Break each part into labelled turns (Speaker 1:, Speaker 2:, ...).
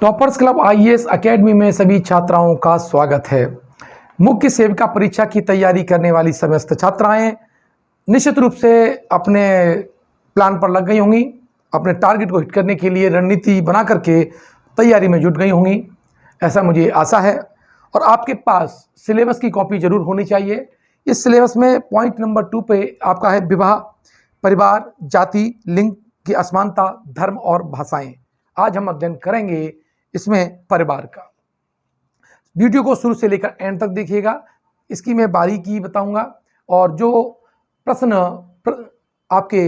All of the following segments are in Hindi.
Speaker 1: टॉपर्स क्लब आईएएस एकेडमी में सभी छात्राओं का स्वागत है। मुख्य सेविका परीक्षा की तैयारी करने वाली समस्त छात्राएं निश्चित रूप से अपने प्लान पर लग गई होंगी। अपने टारगेट को हिट करने के लिए रणनीति बना करके तैयारी में जुट गई होंगी, ऐसा मुझे आशा है। और आपके पास सिलेबस की कॉपी जरूर होनी चाहिए। इस सिलेबस में पॉइंट नंबर 2 पे आपका है विवाह, परिवार, जाति, लिंग की असमानता, धर्म और भाषाएं। आज हम अध्ययन करेंगे इसमें परिवार का। वीडियो को शुरू से लेकर एंड तक देखिएगा, इसकी मैं बारीकी बताऊंगा और जो प्रश्न आपके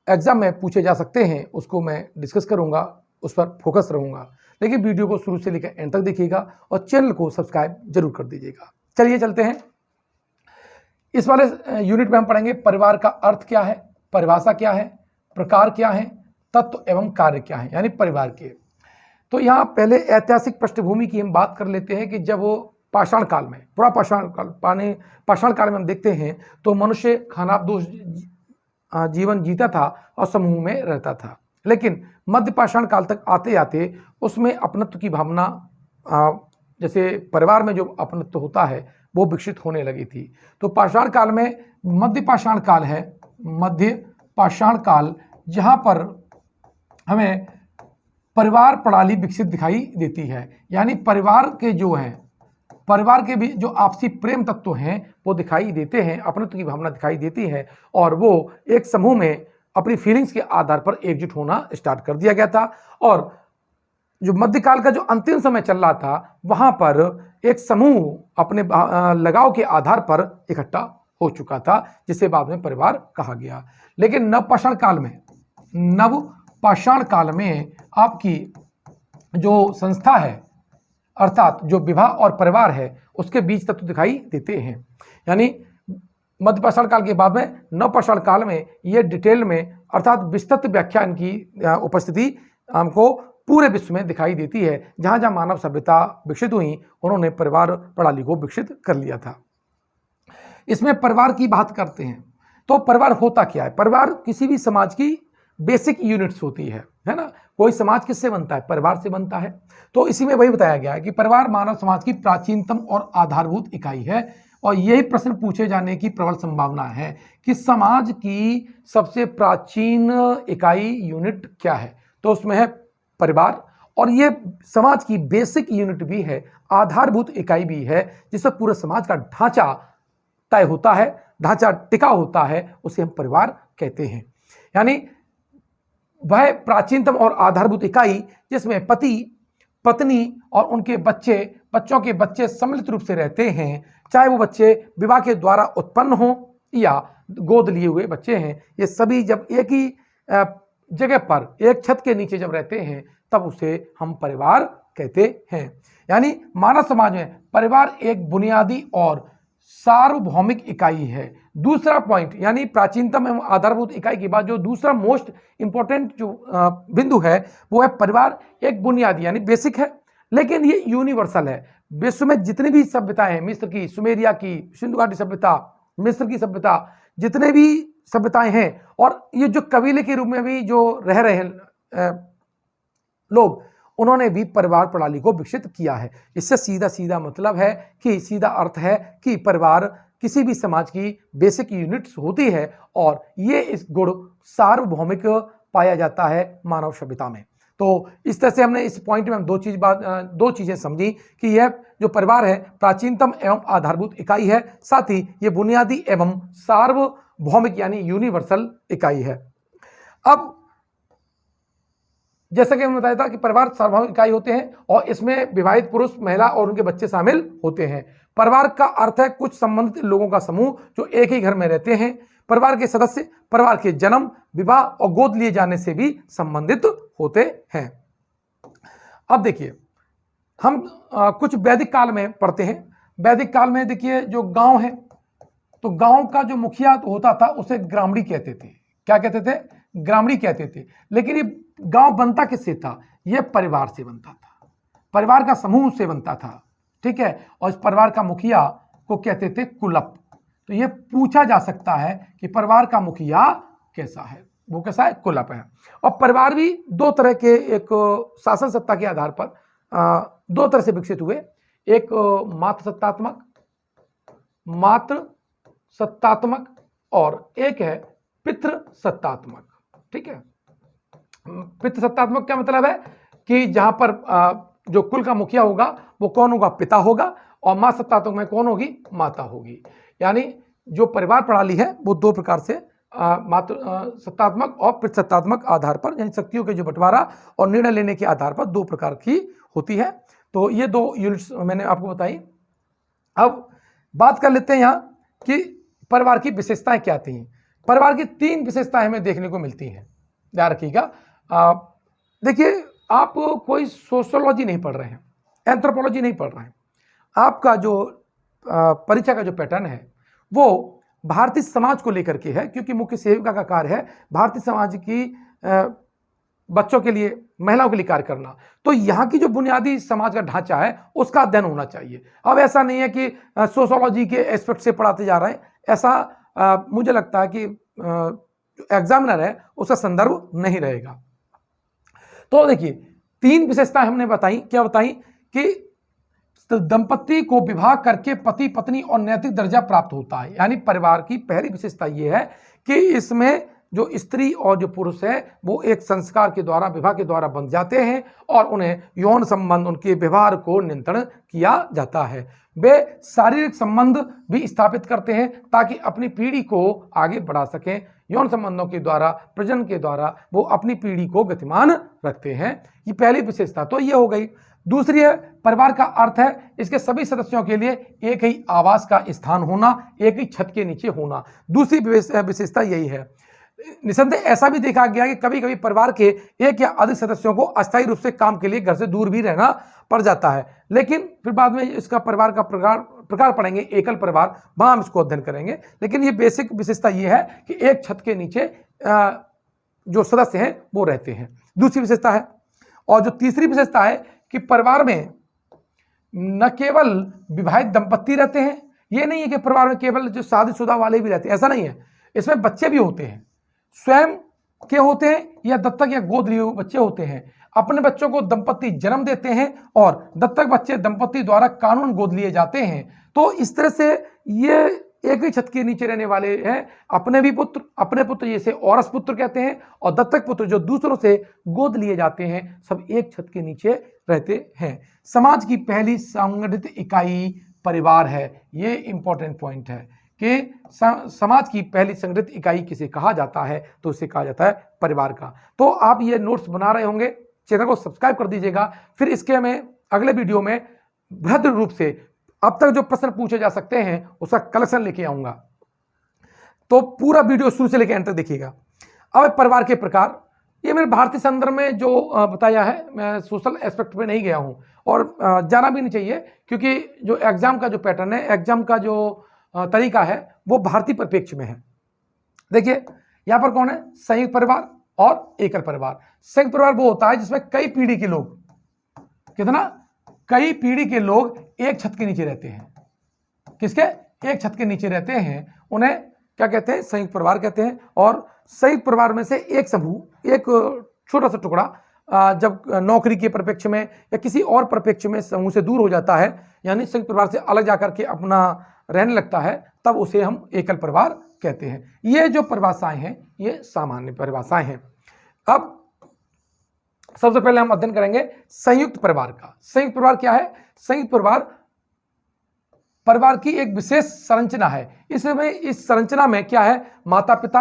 Speaker 1: एग्जाम में पूछे जा सकते हैं उसको मैं डिस्कस करूंगा, उस पर फोकस रहूंगा। लेकिन वीडियो को शुरू से लेकर एंड तक देखिएगा और चैनल को सब्सक्राइब जरूर कर दीजिएगा। चलिए चलते हैं। इस वाले यूनिट में हम पढ़ेंगे परिवार का अर्थ क्या है, परिभाषा क्या है, प्रकार क्या है, तत्व एवं कार्य क्या है, यानी परिवार के। तो यहाँ पहले ऐतिहासिक पृष्ठभूमि की हम बात कर लेते हैं कि जब वो पाषाण काल में, पूरा पाषाण काल में हम देखते हैं तो मनुष्य खानाबदोश जीवन जीता था और समूह में रहता था। लेकिन मध्य पाषाण काल तक आते आते उसमें अपनत्व की भावना, जैसे परिवार में जो अपनत्व होता है वो विकसित होने लगी थी। तो पाषाण काल में मध्य पाषाण काल है, मध्य पाषाण काल, जहाँ पर हमें परिवार प्रणाली विकसित दिखाई देती है। यानी परिवार के जो हैं, परिवार के भी जो आपसी प्रेम तत्व हैं वो दिखाई देते हैं, अपनत्व की भावना दिखाई देती है और वो एक समूह में अपनी फीलिंग्स के आधार पर एकजुट होना स्टार्ट कर दिया गया था। और जो मध्यकाल का जो अंतिम समय चल रहा था वहां पर एक समूह अपने लगाव के आधार पर इकट्ठा हो चुका था, जिसे बाद में परिवार कहा गया। लेकिन नवपाषाण काल में आपकी जो संस्था है, अर्थात जो विवाह और परिवार है, उसके बीच तत्व दिखाई देते हैं। यानी मध्यपाषाण काल के बाद में नवपाषाण काल में ये डिटेल में अर्थात विस्तृत व्याख्यान की उपस्थिति हमको पूरे विश्व में दिखाई देती है। जहां जहां मानव सभ्यता विकसित हुई उन्होंने परिवार प्रणाली को विकसित कर लिया था। इसमें परिवार की बात करते हैं तो परिवार होता क्या है? परिवार किसी भी समाज की बेसिक यूनिट्स होती है ना। कोई समाज किससे बनता है? परिवार से बनता है। तो इसी में वही बताया गया है कि परिवार मानव समाज की प्राचीनतम और आधारभूत इकाई है। और यही प्रश्न पूछे जाने की प्रबल संभावना है कि समाज की सबसे प्राचीन इकाई यूनिट क्या है? तो उसमें है परिवार, और ये समाज की बेसिक यूनिट भी है, आधारभूत इकाई भी है, जिससे पूरे समाज का ढांचा तय होता है, ढांचा टिका होता है, उसे हम परिवार कहते हैं। यानी वह प्राचीनतम और आधारभूत इकाई जिसमें पति, पत्नी और उनके बच्चों के बच्चे सम्मिलित रूप से रहते हैं, चाहे वो बच्चे विवाह के द्वारा उत्पन्न हो या गोद लिए हुए बच्चे हैं। ये सभी जब एक ही जगह पर एक छत के नीचे जब रहते हैं तब उसे हम परिवार कहते हैं। यानी मानव समाज में परिवार एक बुनियादी और सार्वभौमिक इकाई है। दूसरा पॉइंट, यानी प्राचीनतम एवं आधारभूत इकाई के बाद जो दूसरा मोस्ट इंपॉर्टेंट जो बिंदु है वो है परिवार एक बुनियादी यानी बेसिक है, लेकिन ये यूनिवर्सल है। विश्व में जितनी भी सभ्यताएं हैं, मिस्र की, सुमेरिया की, सिंधु घाटी सभ्यता, मिस्र की सभ्यता, जितने भी सभ्यताएं हैं, और ये जो कबीले के रूप में भी जो रह रहे हैं लोग, उन्होंने भी परिवार प्रणाली को विकसित किया है। इससे सीधा सीधा मतलब है कि सीधा अर्थ है कि परिवार किसी भी समाज की बेसिक यूनिट्स होती है और ये इस गुण सार्वभौमिक पाया जाता है मानव सभ्यता में। तो इस तरह से हमने इस पॉइंट में हम दो चीजें समझी कि यह जो परिवार है प्राचीनतम एवं आधारभूत इकाई है, साथ ही ये बुनियादी एवं सार्वभौमिक यानी यूनिवर्सल इकाई है। अब जैसा कि हमने बताया था कि परिवार सार्वभौमिक इकाई होते हैं और इसमें विवाहित पुरुष, महिला और उनके बच्चे शामिल होते हैं। परिवार का अर्थ है कुछ संबंधित लोगों का समूह जो एक ही घर में रहते हैं। परिवार के सदस्य परिवार के जन्म, विवाह और गोद लिए जाने से भी संबंधित होते हैं। अब देखिए, हम कुछ वैदिक काल में पढ़ते हैं। वैदिक काल में देखिए जो गांव है, तो गांव का जो मुखिया होता था उसे ग्रामणी कहते थे। क्या कहते थे? ग्रामणी कहते थे। लेकिन ये गांव बनता किससे था? ये परिवार से बनता था, परिवार का समूह से बनता था, ठीक है। और इस परिवार का मुखिया को कहते थे कुलप। तो ये पूछा जा सकता है कि परिवार का मुखिया कैसा है? वो कैसा है? कुलप है। और परिवार भी दो तरह के, एक शासन सत्ता के आधार पर दो तरह से विकसित हुए, एक मातृ सत्तात्मक और एक है पितृ सत्तात्मक। ठीक है, पितृ सत्तात्मक क्या मतलब है कि जहां पर जो कुल का मुखिया होगा वो कौन होगा, पिता होगा, और मां सत्तात्मक में कौन होगी, माता होगी। यानी जो परिवार प्रणाली है वो दो प्रकार से मातृ सत्तात्मक और पितृ सत्तात्मक आधार पर, यानी शक्तियों के जो बंटवारा और निर्णय लेने के आधार पर दो प्रकार की होती है। तो ये दो यूनिट्स मैंने आपको बताई। अब बात कर लेते हैं यहाँ कि परिवार की विशेषताएं क्या थी। परिवार की 3 विशेषताएं हमें देखने को मिलती हैं, ध्यान रखिएगा। देखिए, आप कोई सोशियोलॉजी नहीं पढ़ रहे हैं, एंथ्रोपोलॉजी नहीं पढ़ रहे हैं, आपका जो परीक्षा का जो पैटर्न है वो भारतीय समाज को लेकर के है, क्योंकि मुख्य सेविका का कार्य है भारतीय समाज की बच्चों के लिए, महिलाओं के लिए कार्य करना। तो यहाँ की जो बुनियादी समाज का ढांचा है उसका अध्ययन होना चाहिए। अब ऐसा नहीं है कि सोशियोलॉजी के एस्पेक्ट से पढ़ाते जा रहे हैं, ऐसा मुझे लगता है कि एग्जामिनर है उसका संदर्भ नहीं रहेगा। तो देखिए, 3 विशेषताएं हमने बताई। क्या बताई कि दंपति को विवाह करके पति पत्नी और नैतिक दर्जा प्राप्त होता है। यानी परिवार की पहली विशेषता यह है कि इसमें जो स्त्री और जो पुरुष है वो एक संस्कार के द्वारा, विवाह के द्वारा बंध जाते हैं और उन्हें यौन संबंध, उनके व्यवहार को नियंत्रण किया जाता है। वे शारीरिक संबंध भी स्थापित करते हैं ताकि अपनी पीढ़ी को आगे बढ़ा सकें। यौन संबंधों के द्वारा, प्रजनन के द्वारा वो अपनी पीढ़ी को गतिमान रखते हैं। ये पहली विशेषता तो ये हो गई। दूसरी है, परिवार का अर्थ है इसके सभी सदस्यों के लिए एक ही आवास का स्थान होना, एक ही छत के नीचे होना। दूसरी विशेषता यही है। निसंदेह ऐसा भी देखा गया कि कभी कभी परिवार के एक या अधिक सदस्यों को अस्थायी रूप से काम के लिए घर से दूर भी रहना पड़ जाता है, लेकिन फिर बाद में इसका परिवार का प्रकार पढ़ेंगे, एकल परिवार, वहां हम इसको अध्ययन करेंगे। लेकिन ये बेसिक विशेषता ये है कि एक छत के नीचे जो सदस्य हैं वो रहते हैं। दूसरी विशेषता है। और जो तीसरी विशेषता है कि परिवार में न केवल विवाहित दंपति रहते हैं, ये नहीं है कि परिवार में केवल जो शादीशुदा वाले भी रहते हैं, ऐसा नहीं है। इसमें बच्चे भी होते हैं, स्वयं के होते हैं या दत्तक या गोद लिए बच्चे होते हैं। अपने बच्चों को दंपति जन्म देते हैं और दत्तक बच्चे दंपति द्वारा कानून गोद लिए जाते हैं। तो इस तरह से ये एक ही छत के नीचे रहने वाले हैं। अपने पुत्र जैसे औरस पुत्र कहते हैं, और दत्तक पुत्र जो दूसरों से गोद लिए जाते हैं, सब एक छत के नीचे रहते हैं। समाज की पहली संगठित इकाई परिवार है। ये इंपॉर्टेंट पॉइंट है कि समाज की पहली संगठित इकाई किसे कहा जाता है, तो उसे कहा जाता है परिवार का। तो आप ये नोट्स बना रहे होंगे, चैनल को सब्सक्राइब कर दीजिएगा। फिर इसके मैं अगले वीडियो में बृहद रूप से अब तक जो प्रश्न पूछे जा सकते हैं उसका कलेक्शन लेके आऊंगा। तो पूरा वीडियो शुरू से लेकर अंत तक देखिएगा। अब परिवार के प्रकार, ये मेरे भारतीय संदर्भ में जो बताया है, मैं सोशल एस्पेक्ट पे नहीं गया हूं और जाना भी नहीं चाहिए, क्योंकि जो एग्जाम का जो पैटर्न है, एग्जाम का जो तरीका है वो भारतीय परिप्रेक्ष्य में है। देखिए, यहां पर कौन है, संयुक्त परिवार और एकल परिवार। संयुक्त परिवार वो होता है जिसमें कई पीढ़ी के लोग, कई पीढ़ी के लोग एक छत के नीचे रहते हैं। किसके, एक छत के नीचे रहते हैं, उन्हें क्या कहते हैं, संयुक्त परिवार कहते हैं। और संयुक्त परिवार में से एक समूह, एक छोटा सा टुकड़ा जब नौकरी के परिप्रेक्ष्य में या किसी और परिप्रेक्ष्य में समूह से दूर हो जाता है, यानी संयुक्त परिवार से अलग जाकर के अपना रहने लगता है, तब उसे हम एकल परिवार कहते हैं। ये जो परिभाषाएं हैं ये सामान्य परिभाषाएं हैं। अब सबसे पहले हम अध्ययन करेंगे संयुक्त परिवार का। संयुक्त परिवार क्या है? संयुक्त परिवार की एक विशेष संरचना है। इसमें, इस संरचना में क्या है, माता पिता,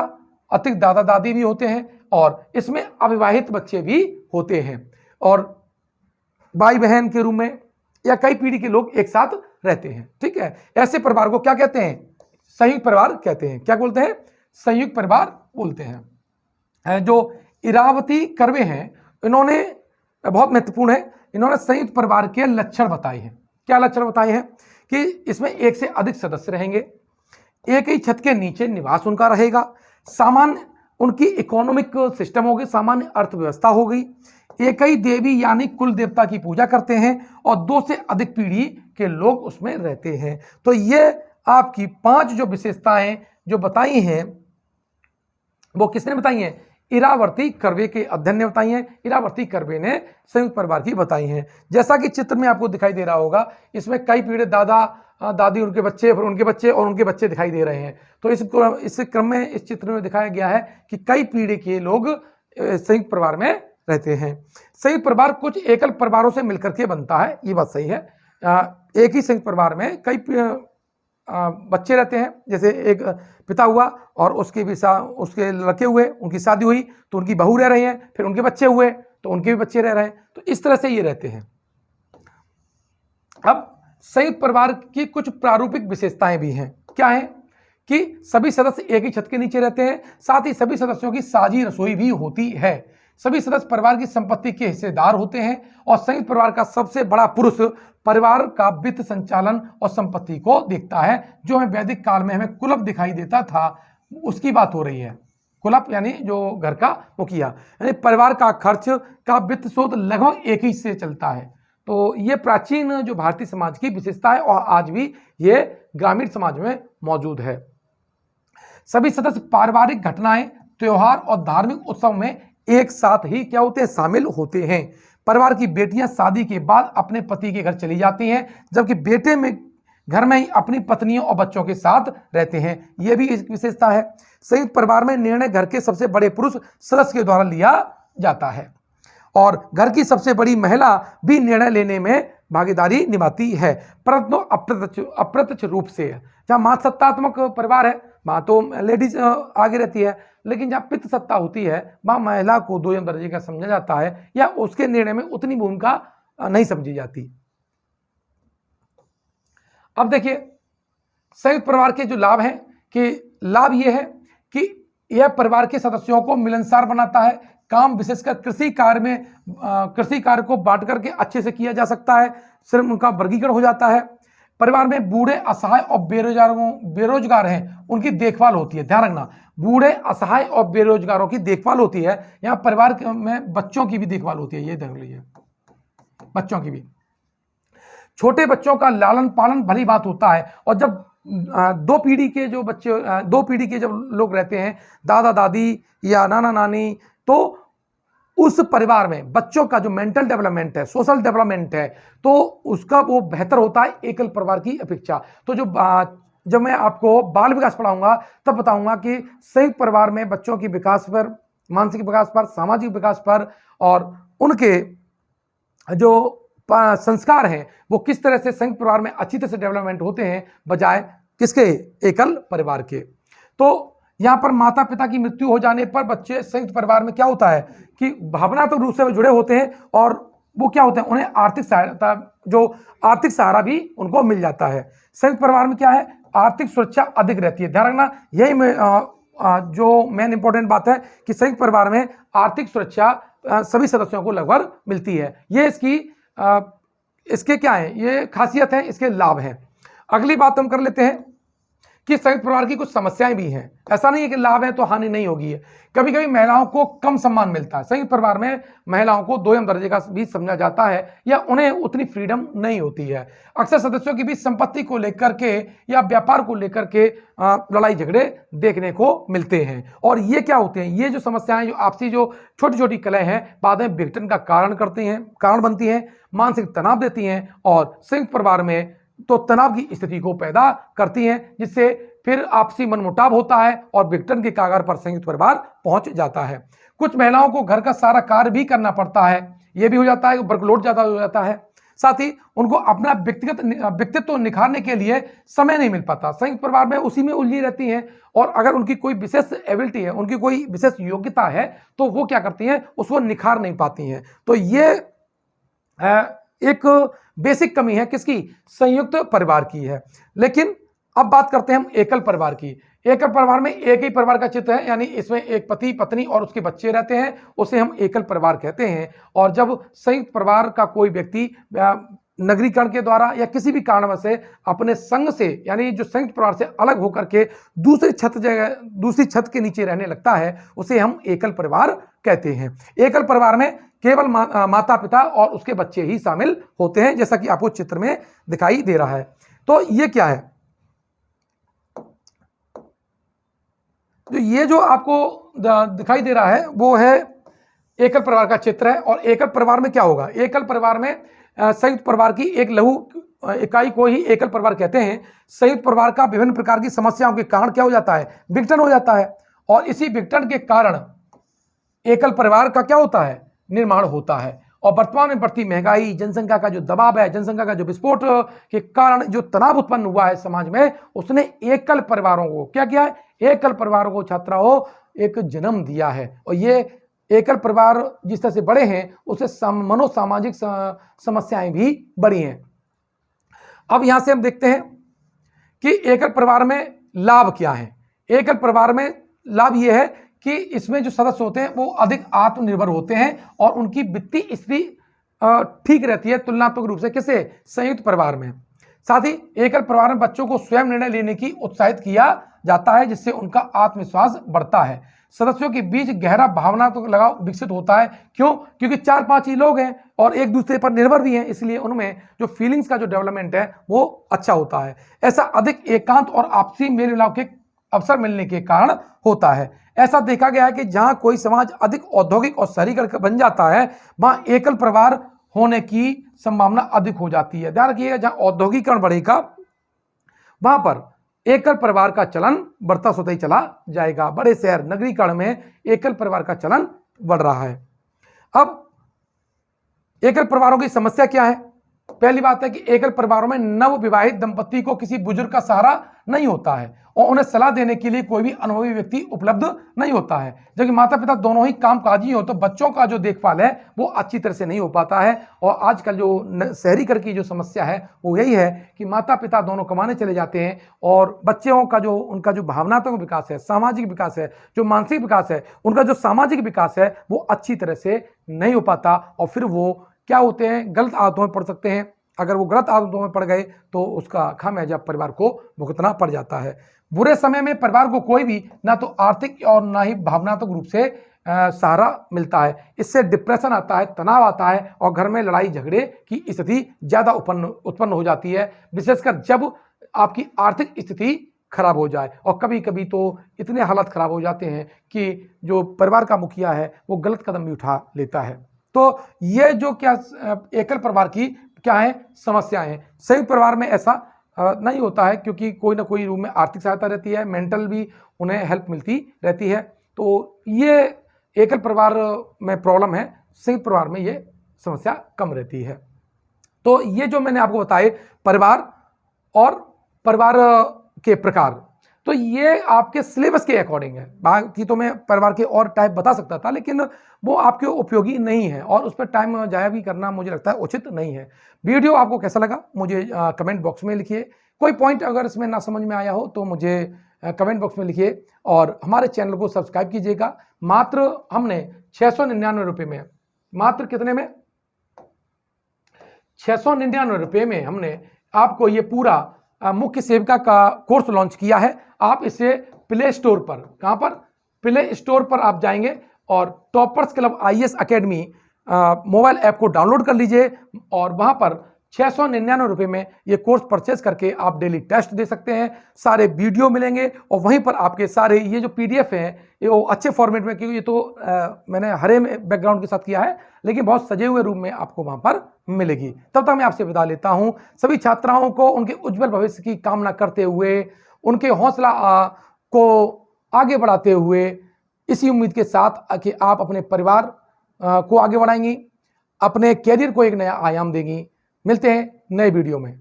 Speaker 1: अतिरिक्त दादा दादी भी होते हैं, और इसमें अविवाहित बच्चे भी होते हैं, और भाई बहन के रूप में या कई पीढ़ी के लोग एक साथ रहते हैं। ठीक है, ऐसे परिवार को क्या कहते हैं, संयुक्त परिवार कहते हैं। क्या बोलते हैं, संयुक्त परिवार बोलते हैं। जो इरावती कर्वे हैं, इन्होंने, बहुत महत्वपूर्ण है, इन्होंने संयुक्त परिवार के लक्षण बताए हैं। क्या लक्षण बताए हैं कि इसमें एक से अधिक सदस्य रहेंगे, एक ही छत के नीचे निवास उनका रहेगा, सामान्य उनकी इकोनॉमिक सिस्टम होगी, सामान्य अर्थव्यवस्था होगी, एक ही देवी यानी कुल देवता की पूजा करते हैं, और 2 से अधिक पीढ़ी के लोग उसमें रहते हैं। तो ये आपकी 5 जो विशेषताएं जो बताई हैं वो किसने बताई हैं, इरावर्ती कर्वे के अध्ययन ने बताई हैं। इरावर्ती कर्वे ने संयुक्त परिवार की बताई हैं। जैसा कि चित्र में आपको दिखाई दे रहा होगा, इसमें कई पीढ़ी दादा दादी, उनके बच्चे, फिर उनके बच्चे और उनके बच्चे दिखाई दे रहे हैं। तो इस क्रम में इस चित्र में दिखाया गया है कि कई पीढ़ी के लोग संयुक्त परिवार में रहते हैं। संयुक्त परिवार कुछ एकल परिवारों से मिलकर के बनता है, ये बात सही है। एक ही संयुक्त परिवार में कई बच्चे रहते हैं, जैसे एक पिता हुआ और उसके लड़के हुए, उनकी शादी हुई तो उनकी बहू रह रही हैं, फिर उनके बच्चे हुए तो उनके भी बच्चे रह रहे हैं, तो इस तरह से ये रहते हैं। अब संयुक्त परिवार की कुछ प्रारूपिक विशेषताएं भी हैं। क्या है कि सभी सदस्य एक ही छत के नीचे रहते हैं, साथ ही सभी सदस्यों की साझी रसोई भी होती है। सभी सदस्य परिवार की संपत्ति के हिस्सेदार होते हैं और संयुक्त परिवार का सबसे बड़ा पुरुष परिवार का वित्त संचालन और संपत्ति को देखता है। जो हमें वैदिक काल में हमें कुलप दिखाई देता था, उसकी बात हो रही है। कुलप यानी जो घर का मुखिया, यानी परिवार का खर्च का वित्त स्रोत लगभग एक ही से चलता है। तो ये प्राचीन जो भारतीय समाज की विशेषता है और आज भी ये ग्रामीण समाज में मौजूद है। सभी सदस्य पारिवारिक घटनाएं, त्योहार और धार्मिक उत्सव में एक साथ ही क्या होते हैं, शामिल होते हैं। परिवार की बेटियां शादी के बाद अपने पति के घर चली जाती हैं, जबकि बेटे में घर में ही अपनी पत्नियों और बच्चों के साथ रहते हैं। यह भी एक विशेषता है। संयुक्त परिवार में निर्णय घर के सबसे बड़े पुरुष सदस्य के द्वारा लिया जाता है और घर की सबसे बड़ी महिला भी निर्णय लेने में भागीदारी निभाती है, परंतु अप्रत्यक्ष रूप से। जहाँ मातृसत्तात्मक परिवार है, वहाँ तो लेडीज आगे रहती है, लेकिन जहाँ पितृ सत्ता होती है वहाँ महिला को दोयम दर्जे का समझा जाता है या उसके निर्णय में उतनी भूमिका नहीं समझी जाती। अब देखिए संयुक्त परिवार के जो लाभ हैं कि लाभ ये है कि यह परिवार के सदस्यों को मिलनसार बनाता है। काम विशेषकर कृषि कार्य को बांट करके अच्छे से किया जा सकता है, सिर्फ उनका वर्गीकरण हो जाता है। परिवार में बूढ़े, असहाय और बेरोजगार हैं, उनकी देखभाल होती है। ध्यान रखना, बूढ़े, असहाय और बेरोजगारों की देखभाल होती है। यहाँ परिवार में बच्चों की भी देखभाल होती है, ये देख लीजिए, बच्चों की भी। छोटे बच्चों का लालन पालन भली बात होता है, और जब दो पीढ़ी के जब लोग रहते हैं, दादा दादी या नाना नानी, तो उस परिवार में बच्चों का जो मेंटल डेवलपमेंट है, सोशल डेवलपमेंट है, तो उसका वो बेहतर होता है एकल परिवार की अपेक्षा। तो जब मैं आपको बाल विकास पढ़ाऊंगा तब बताऊंगा कि संयुक्त परिवार में बच्चों की विकास पर, मानसिक विकास पर, सामाजिक विकास पर और उनके जो संस्कार हैं वो किस तरह से संयुक्त परिवार में अच्छी तरह से डेवलपमेंट होते हैं बजाय किसके, एकल परिवार के। तो यहाँ पर माता पिता की मृत्यु हो जाने पर बच्चे संयुक्त परिवार में क्या होता है कि भावनात्मक रूप से जुड़े होते हैं और वो क्या होते हैं, उन्हें आर्थिक सहारा भी उनको मिल जाता है। संयुक्त परिवार में क्या है, आर्थिक सुरक्षा अधिक रहती है। ध्यान रखना, यही जो मेन इंपॉर्टेंट बात है कि संयुक्त परिवार में आर्थिक सुरक्षा सभी सदस्यों को लगभग मिलती है। ये इसके क्या है, ये खासियत है, इसके लाभ हैं। अगली बात हम कर लेते हैं कि संयुक्त परिवार की कुछ समस्याएं भी हैं। ऐसा नहीं है कि लाभ है तो हानि नहीं होगी। कभी कभी महिलाओं को कम सम्मान मिलता है। संयुक्त परिवार में महिलाओं को दोयम दर्जे का भी समझा जाता है या उन्हें उतनी फ्रीडम नहीं होती है। अक्सर सदस्यों के बीच संपत्ति को लेकर के या व्यापार को लेकर के लड़ाई झगड़े देखने को मिलते हैं, और ये क्या होते हैं, ये जो समस्याएं, जो आपसी जो छोटी छोटी कलह हैं, बाद में विघटन का कारण बनती हैं, मानसिक तनाव देती हैं और संयुक्त परिवार में तो तनाव की स्थिति को पैदा करती हैं, जिससे फिर आपसी मनमुटाव होता है और विघटन के कगार पर संयुक्त परिवार पहुंच जाता है। कुछ महिलाओं को घर का सारा कार्य भी करना पड़ता है, यह भी हो जाता है, वर्कलोड ज्यादा हो जाता है। साथ ही उनको अपना व्यक्तित्व निखारने के लिए समय नहीं मिल पाता। संयुक्त परिवार में उसी में उलझी रहती हैं, और अगर उनकी कोई विशेष एबिलिटी है, उनकी कोई विशेष योग्यता है, तो वो क्या करती हैं, उसको निखार नहीं पाती हैं। तो ये एक बेसिक कमी है किसकी, संयुक्त परिवार की है। लेकिन अब बात करते हैं हम एकल परिवार की। एकल परिवार में एक ही परिवार का चित्र है, यानी इसमें एक पति पत्नी और उसके बच्चे रहते हैं, उसे हम एकल परिवार कहते हैं। और जब संयुक्त परिवार का कोई व्यक्ति नगरीकरण के द्वारा या किसी भी कारणवश से अपने संग से, यानी जो संयुक्त परिवार से अलग होकर के दूसरी छत के नीचे रहने लगता है, उसे हम एकल परिवार कहते हैं। एकल परिवार में केवल माता पिता और उसके बच्चे ही शामिल होते हैं, जैसा कि आपको चित्र में दिखाई दे रहा है। तो ये क्या है, तो ये जो आपको दिखाई दे रहा है वो है एकल परिवार का चित्र है। और एकल परिवार में क्या होगा, एकल परिवार में संयुक्त परिवार की एक लघु इकाई को ही एकल परिवार कहते हैं। संयुक्त परिवार का विभिन्न प्रकार की समस्याओं के कारण क्या हो जाता है, विघटन हो जाता है, और इसी विघटन के कारण एकल परिवार का क्या होता है, निर्माण होता है। और वर्तमान में बढ़ती महंगाई, जनसंख्या का जो दबाव है, जनसंख्या का जो विस्फोट के कारण जो तनाव उत्पन्न हुआ है समाज में, उसने एकल परिवारों को क्या किया है, एकल परिवारों को छात्राओं एक जन्म दिया है। और ये एकल परिवार जिस तरह से बड़े हैं उससे मनोसामाजिक समस्याएं भी बढ़ी हैं। अब यहां से हम देखते हैं कि एकल परिवार में लाभ क्या है। एकल परिवार में लाभ यह है कि इसमें जो सदस्य होते हैं वो अधिक आत्मनिर्भर होते हैं और उनकी वित्तीय स्थिति ठीक रहती है तुलनात्मक रूप से किसे, संयुक्त परिवार में। साथ ही एकल परिवार में बच्चों को स्वयं निर्णय लेने की उत्साहित किया जाता है, जिससे उनका आत्मविश्वास बढ़ता है। सदस्यों के बीच गहरा भावनात्मक लगाव विकसित होता है। क्यों? क्योंकि 4-5 ही लोग हैं और एक दूसरे पर निर्भर भी हैं, इसलिए उनमें जो फीलिंग्स का जो डेवलपमेंट है वो अच्छा होता है। ऐसा अधिक एकांत और आपसी मेल मिलाप के अवसर मिलने के कारण होता है। ऐसा देखा गया है कि जहां कोई समाज अधिक औद्योगिक और शहरीकरण बन जाता है, वहां एकल परिवार होने की संभावना अधिक हो जाती है। ध्यान रखिएगा, जहां औद्योगिकरण बढ़ेगा वहां पर एकल परिवार का चलन बढ़ता सोता ही चला जाएगा। बड़े शहर नगरीकरण में एकल परिवार का चलन बढ़ रहा है। अब एकल परिवारों की समस्या क्या है? पहली बात है कि एकल परिवारों में नव विवाहित दंपति को किसी बुजुर्ग का सहारा नहीं होता है और उन्हें सलाह देने के लिए कोई भी अनुभवी व्यक्ति उपलब्ध नहीं होता है। जबकि माता पिता दोनों ही कामकाजी हो तो बच्चों का जो देखभाल है वो अच्छी तरह से नहीं हो पाता है। और आजकल जो शहरीकरण की जो समस्या है वो यही है कि माता पिता दोनों कमाने चले जाते हैं और बच्चों का जो उनका जो भावनात्मक विकास है, सामाजिक विकास है, जो मानसिक विकास है, उनका जो सामाजिक विकास है वो अच्छी तरह से नहीं हो पाता और फिर वो क्या होते हैं, गलत आदतों में पड़ सकते हैं। अगर वो गलत आदतों में पड़ गए तो उसका खामियाजा परिवार को भुगतना पड़ जाता है। बुरे समय में परिवार को कोई भी ना तो आर्थिक और ना ही भावनात्मक रूप से सहारा मिलता है। इससे डिप्रेशन आता है, तनाव आता है और घर में लड़ाई झगड़े की स्थिति ज़्यादा उत्पन्न हो जाती है, विशेषकर जब आपकी आर्थिक स्थिति खराब हो जाए। और कभी कभी तो इतने हालात खराब हो जाते हैं कि जो परिवार का मुखिया है वो गलत कदम भी उठा लेता है। तो ये जो क्या एकल परिवार की क्या है समस्याएं हैं। संयुक्त परिवार में ऐसा नहीं होता है क्योंकि कोई ना कोई रूम में आर्थिक सहायता रहती है, मेंटल भी उन्हें हेल्प मिलती रहती है। तो ये एकल परिवार में प्रॉब्लम है, संयुक्त परिवार में ये समस्या कम रहती है। तो ये जो मैंने आपको बताए परिवार और परिवार के प्रकार, तो ये आपके सिलेबस के अकॉर्डिंग है। बाकी तो मैं परिवार के और टाइप बता सकता था लेकिन वो आपके उपयोगी नहीं है और उस पर टाइम जाया भी करना मुझे लगता है उचित नहीं है। वीडियो आपको कैसा लगा मुझे कमेंट बॉक्स में लिखिए। कोई पॉइंट अगर इसमें ना समझ में आया हो तो मुझे कमेंट बॉक्स में लिखिए और हमारे चैनल को सब्सक्राइब कीजिएगा। मात्र हमने 699 रुपये में, मात्र कितने में, 699 रुपये में हमने आपको ये पूरा मुख्य सेविका का कोर्स लॉन्च किया है। आप इसे प्ले स्टोर पर, कहां पर, प्ले स्टोर पर आप जाएंगे और toppers club IAS academy mobile app को डाउनलोड कर लीजिए और वहां पर 699 रुपये में ये कोर्स परचेज करके आप डेली टेस्ट दे सकते हैं। सारे वीडियो मिलेंगे और वहीं पर आपके सारे ये जो पीडीएफ हैं ये वो अच्छे फॉर्मेट में, क्योंकि ये तो मैंने हरे बैकग्राउंड के साथ किया है लेकिन बहुत सजे हुए रूप में आपको वहां पर मिलेगी। तब तक मैं आपसे विदा लेता हूं। सभी छात्राओं को उनके उज्जवल भविष्य की कामना करते हुए, उनके हौसला को आगे बढ़ाते हुए, इसी उम्मीद के साथ कि आप अपने परिवार को आगे बढ़ाएंगी, अपने कैरियर को एक नया आयाम देंगी। मिलते हैं नए वीडियो में।